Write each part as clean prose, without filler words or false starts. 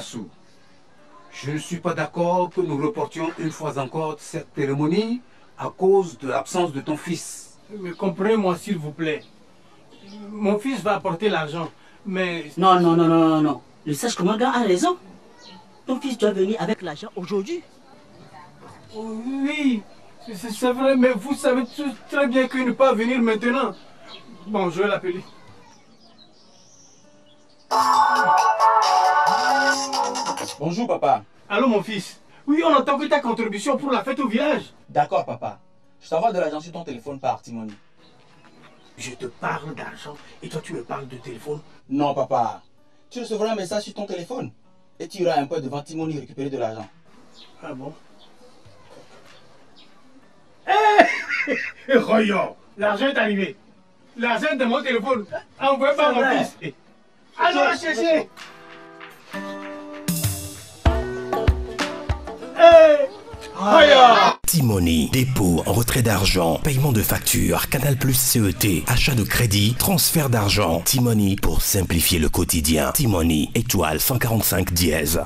Chassou, je ne suis pas d'accord que nous reportions une fois encore cette cérémonie à cause de l'absence de ton fils. Mais comprenez-moi s'il vous plaît. Mon fils va apporter l'argent, mais... Non. Le sage commandant a raison. Ton fils doit venir avec l'argent aujourd'hui. Oui, c'est vrai, mais vous savez très bien qu'il ne peut pas venir maintenant. Bon, je vais l'appeler. Bonjour, papa. Allô, mon fils. Oui, on entend que ta contribution pour la fête au village. D'accord, papa. Je t'envoie de l'argent sur ton téléphone par Timoni. Je te parle d'argent et toi tu me parles de téléphone. Non, papa. Tu recevras un message sur ton téléphone et tu iras un peu devant Timoni récupérer de l'argent. Ah bon? Hé Royo, l'argent est arrivé. L'argent est de mon téléphone. Envoyez par mon fils. Allons la chercher. Timoni, dépôt, retrait d'argent, paiement de factures, Canal Plus CET, achat de crédit, transfert d'argent. Timoni pour simplifier le quotidien. Timoni, étoile 145 dièse.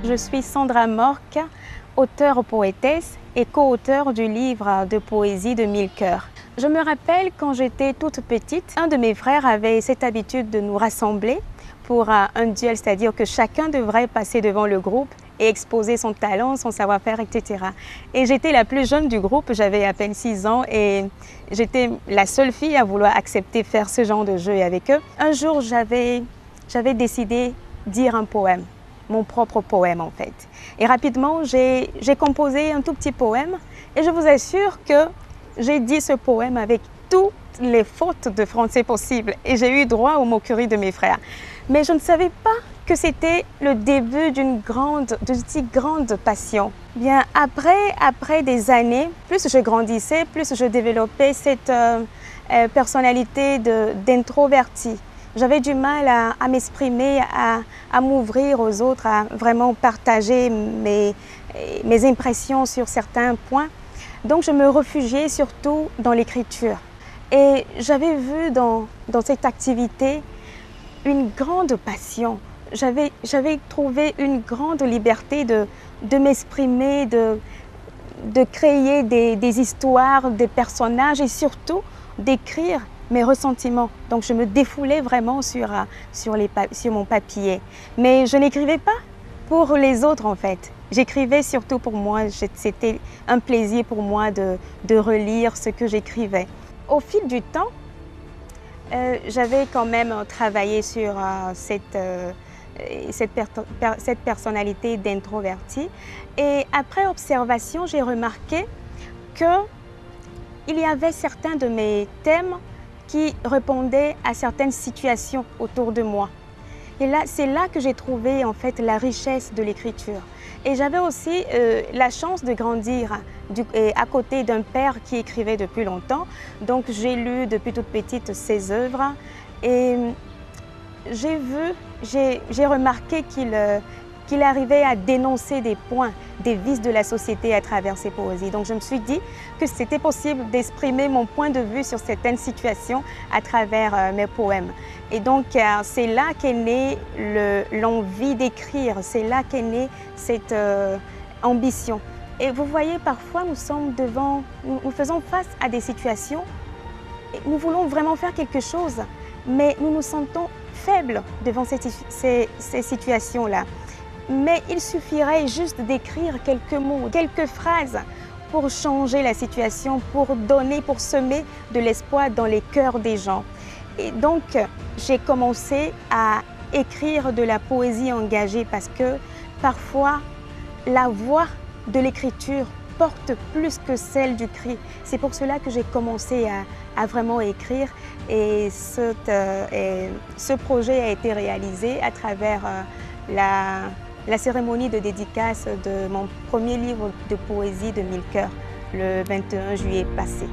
Je suis Sandra Morque, auteure-poétesse et co-auteure du livre de poésie de Mille cœurs. Je me rappelle quand j'étais toute petite, un de mes frères avait cette habitude de nous rassembler pour un duel, c'est-à-dire que chacun devrait passer devant le groupe et exposer son talent, son savoir-faire, etc. Et j'étais la plus jeune du groupe, j'avais à peine 6 ans et j'étais la seule fille à vouloir accepter faire ce genre de jeu avec eux. Un jour, j'avais décidé de dire un poème. Mon propre poème en fait. Et rapidement, j'ai composé un tout petit poème et je vous assure que j'ai dit ce poème avec toutes les fautes de français possibles et j'ai eu droit aux moqueries de mes frères. Mais je ne savais pas que c'était le début d'une si grande passion. Bien, après des années, plus je grandissais, plus je développais cette personnalité d'introvertie. J'avais du mal à m'exprimer, à m'ouvrir aux autres, à vraiment partager mes impressions sur certains points. Donc je me réfugiais surtout dans l'écriture. Et j'avais vu dans cette activité une grande passion. J'avais trouvé une grande liberté de m'exprimer, de créer des histoires, des personnages et surtout d'écrire mes ressentiments. Donc je me défoulais vraiment sur mon papier. Mais je n'écrivais pas pour les autres en fait. J'écrivais surtout pour moi. C'était un plaisir pour moi de relire ce que j'écrivais. Au fil du temps, j'avais quand même travaillé sur cette personnalité d'introverti. Et après observation, j'ai remarqué qu'il y avait certains de mes thèmes qui répondaient à certaines situations autour de moi. Et là, c'est là que j'ai trouvé en fait la richesse de l'écriture. Et j'avais aussi la chance de grandir à côté d'un père qui écrivait depuis longtemps. Donc j'ai lu depuis toute petite ses œuvres et j'ai remarqué qu'il arrivait à dénoncer des points, des vices de la société à travers ses poésies. Donc je me suis dit que c'était possible d'exprimer mon point de vue sur certaines situations à travers mes poèmes. Et donc c'est là qu'est née l'envie d'écrire, c'est là qu'est née cette ambition. Et vous voyez, parfois nous faisons face à des situations et nous voulons vraiment faire quelque chose, mais nous nous sentons faibles devant ces situations-là. Mais il suffirait juste d'écrire quelques mots, quelques phrases pour changer la situation, pour semer de l'espoir dans les cœurs des gens. Et donc, j'ai commencé à écrire de la poésie engagée parce que parfois, la voix de l'écriture porte plus que celle du cri. C'est pour cela que j'ai commencé à vraiment écrire et ce projet a été réalisé à travers la cérémonie de dédicace de mon premier livre de poésie de 1000 cœurs le 21 juillet passé.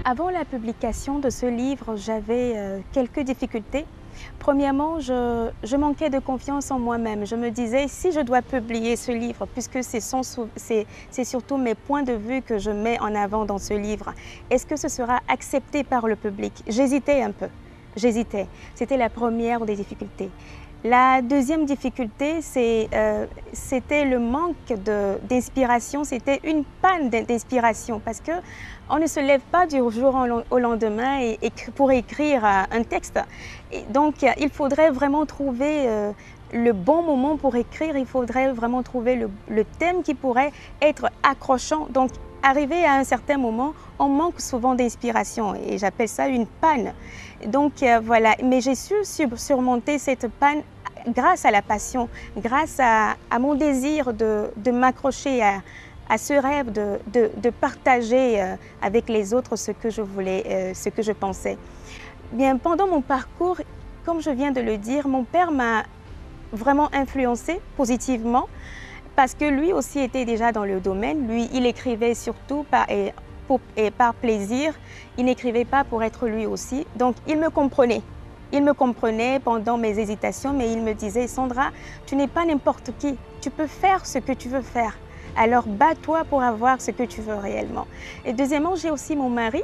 Avant la publication de ce livre, j'avais quelques difficultés. Premièrement, je manquais de confiance en moi-même. Je me disais, si je dois publier ce livre, puisque c'est surtout mes points de vue que je mets en avant dans ce livre, est-ce que ce sera accepté par le public? J'hésitais un peu, j'hésitais. C'était la première des difficultés. La deuxième difficulté, c'était le manque d'inspiration, c'était une panne d'inspiration parce qu'on ne se lève pas du jour au lendemain pour écrire un texte. Et donc, il faudrait vraiment trouver le bon moment pour écrire, il faudrait vraiment trouver le thème qui pourrait être accrochant. Donc, arrivé à un certain moment, on manque souvent d'inspiration et j'appelle ça une panne. Donc voilà, mais j'ai su surmonter cette panne grâce à la passion, grâce à mon désir de m'accrocher à ce rêve de partager avec les autres ce que je voulais, ce que je pensais. Bien, pendant mon parcours, comme je viens de le dire, mon père m'a vraiment influencée positivement parce que lui aussi était déjà dans le domaine. Lui, il écrivait surtout par plaisir. Il n'écrivait pas pour être lui aussi. Donc, il me comprenait. Il me comprenait pendant mes hésitations, mais il me disait « Sandra, tu n'es pas n'importe qui. Tu peux faire ce que tu veux faire. Alors, bats-toi pour avoir ce que tu veux réellement. » Et deuxièmement, j'ai aussi mon mari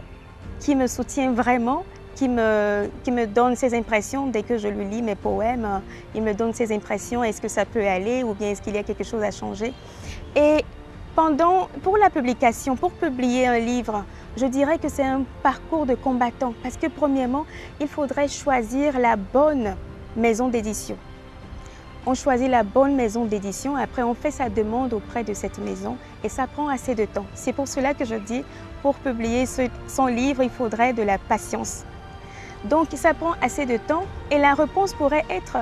qui me soutient vraiment, qui me donne ses impressions dès que je lui lis mes poèmes. Il me donne ses impressions, est-ce que ça peut aller ou bien est-ce qu'il y a quelque chose à changer. Et pour la publication, pour publier un livre, je dirais que c'est un parcours de combattant parce que premièrement, il faudrait choisir la bonne maison d'édition. On choisit la bonne maison d'édition, après on fait sa demande auprès de cette maison et ça prend assez de temps. C'est pour cela que je dis, pour publier son livre, il faudrait de la patience. Donc ça prend assez de temps et la réponse pourrait être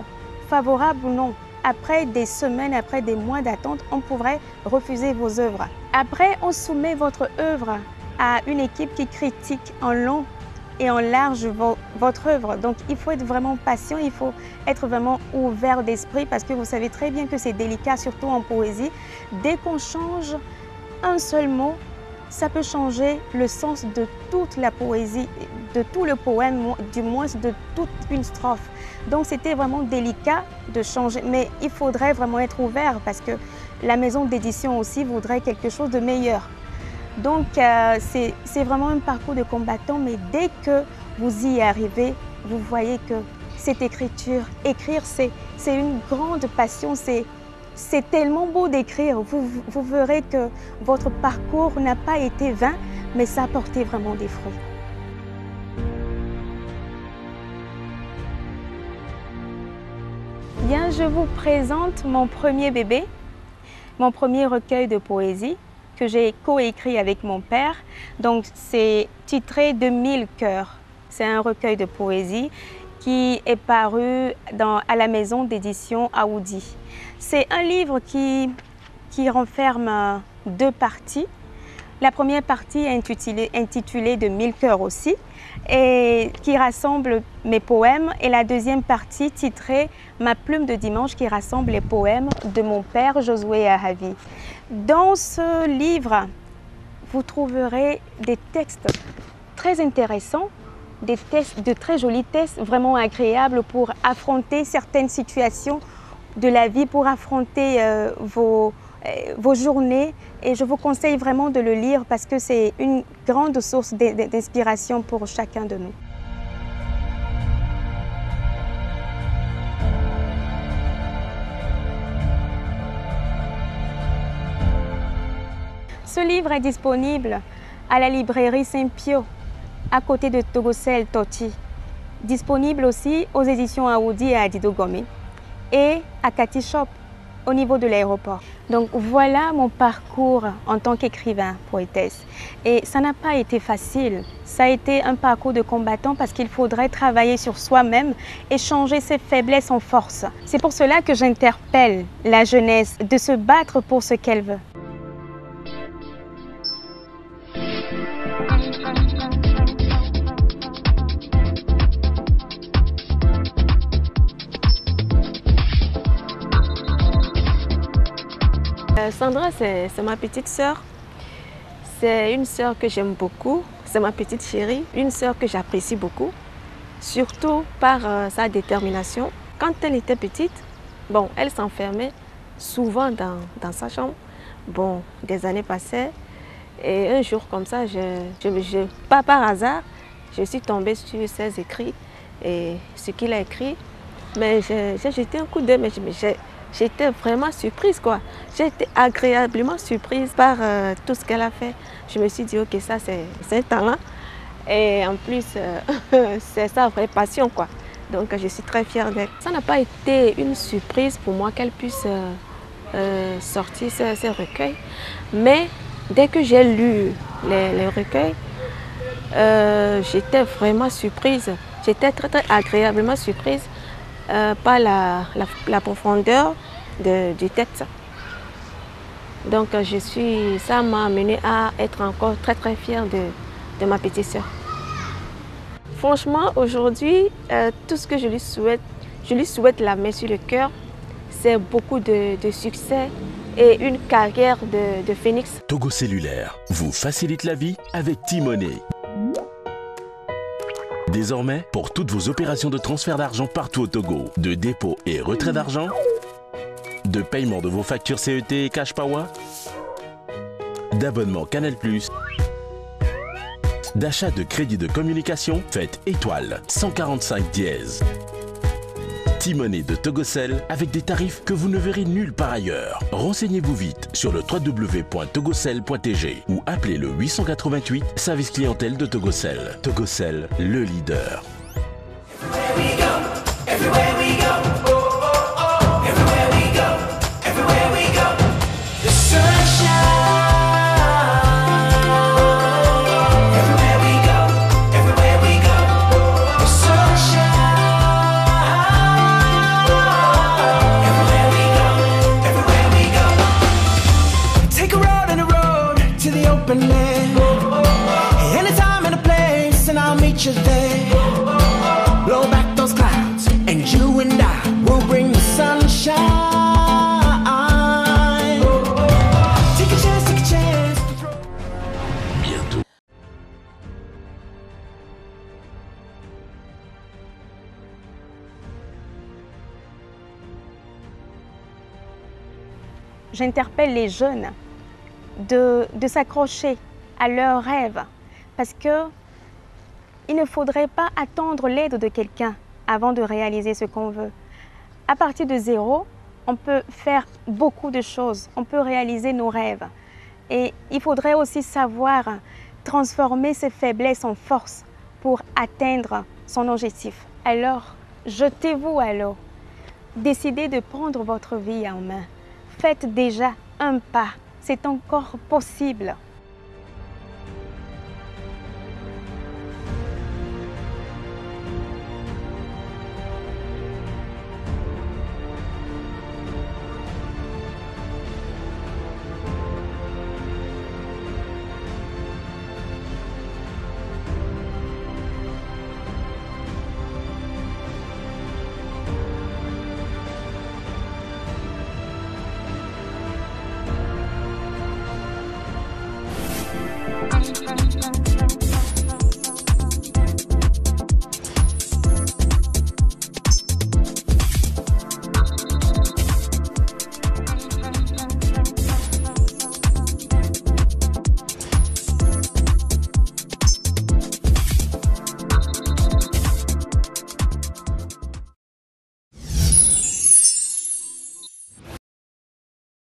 favorable ou non. Après des semaines, après des mois d'attente, on pourrait refuser vos œuvres. Après, on soumet votre œuvre à une équipe qui critique en long et en large votre œuvre. Donc il faut être vraiment patient, il faut être vraiment ouvert d'esprit parce que vous savez très bien que c'est délicat, surtout en poésie. Dès qu'on change un seul mot, ça peut changer le sens de toute la poésie, de tout le poème, du moins de toute une strophe. Donc c'était vraiment délicat de changer, mais il faudrait vraiment être ouvert parce que la maison d'édition aussi voudrait quelque chose de meilleur. Donc c'est vraiment un parcours de combattant, mais dès que vous y arrivez, vous voyez que cette écriture, écrire c'est une grande passion, c'est tellement beau d'écrire, vous verrez que votre parcours n'a pas été vain, mais ça a porté vraiment des fruits. Bien, je vous présente mon premier bébé, mon premier recueil de poésie que j'ai coécrit avec mon père. Donc c'est titré de 1000 cœurs. C'est un recueil de poésie qui est paru à la maison d'édition Aoudi. C'est un livre qui renferme deux parties. La première partie est intitulée de 1000 cœurs aussi et qui rassemble mes poèmes et la deuxième partie titrée Ma plume de dimanche qui rassemble les poèmes de mon père Josué Ahavi. Dans ce livre, vous trouverez des textes très intéressants, de très jolis textes vraiment agréables pour affronter certaines situations de la vie, pour affronter vos journées. Et je vous conseille vraiment de le lire parce que c'est une grande source d'inspiration pour chacun de nous. Ce livre est disponible à la librairie Saint-Pio, à côté de Togosel Toti. Disponible aussi aux éditions Aoudi et à Didogomé et à Cathy Shop. au niveau de l'aéroport. Donc voilà mon parcours en tant qu'écrivain, poétesse. Et ça n'a pas été facile. Ça a été un parcours de combattant parce qu'il faudrait travailler sur soi-même et changer ses faiblesses en force. C'est pour cela que j'interpelle la jeunesse de se battre pour ce qu'elle veut. Sandra, c'est ma petite sœur. C'est une sœur que j'aime beaucoup. C'est ma petite chérie, une sœur que j'apprécie beaucoup, surtout par sa détermination. Quand elle était petite, bon, elle s'enfermait souvent dans sa chambre. Bon, des années passaient et un jour comme ça, pas par hasard, je suis tombée sur ses écrits et ce qu'il a écrit. Mais j'ai jeté un coup d'œil, mais j'étais vraiment surprise, quoi. J'ai été agréablement surprise par tout ce qu'elle a fait. Je me suis dit, ok, ça c'est un talent. Et en plus, c'est sa vraie passion, quoi. Donc je suis très fière d'elle. Ça n'a pas été une surprise pour moi qu'elle puisse sortir ces recueils. Mais dès que j'ai lu les recueils, j'étais vraiment surprise. J'étais très, très agréablement surprise par la profondeur du texte. Donc ça m'a amenée à être encore très très fière de ma petite sœur. Franchement, aujourd'hui, tout ce que je lui souhaite la main sur le cœur, c'est beaucoup de succès et une carrière de phénix. Togo Cellulaire vous facilite la vie avec T-Money. Désormais, pour toutes vos opérations de transfert d'argent partout au Togo, de dépôt et retrait d'argent, de paiement de vos factures CET et Cash Power, d'abonnement Canal+, d'achat de crédit de communication, faites étoile 145 dièse. T-Money de Togocel avec des tarifs que vous ne verrez nulle part ailleurs. Renseignez-vous vite sur le www.togocel.tg ou appelez le 888 service clientèle de Togocel. Togocel, le leader. Anytime and a place, and I'll meet you there. Blow back those clouds, and you and I will bring the sunshine. Take a chance. Bientôt. J'interpelle les jeunes de s'accrocher à leurs rêves parce qu'il ne faudrait pas attendre l'aide de quelqu'un avant de réaliser ce qu'on veut. À partir de zéro, on peut faire beaucoup de choses, on peut réaliser nos rêves et il faudrait aussi savoir transformer ses faiblesses en force pour atteindre son objectif. Alors, jetez-vous à l'eau, décidez de prendre votre vie en main, faites déjà un pas. C'est encore possible.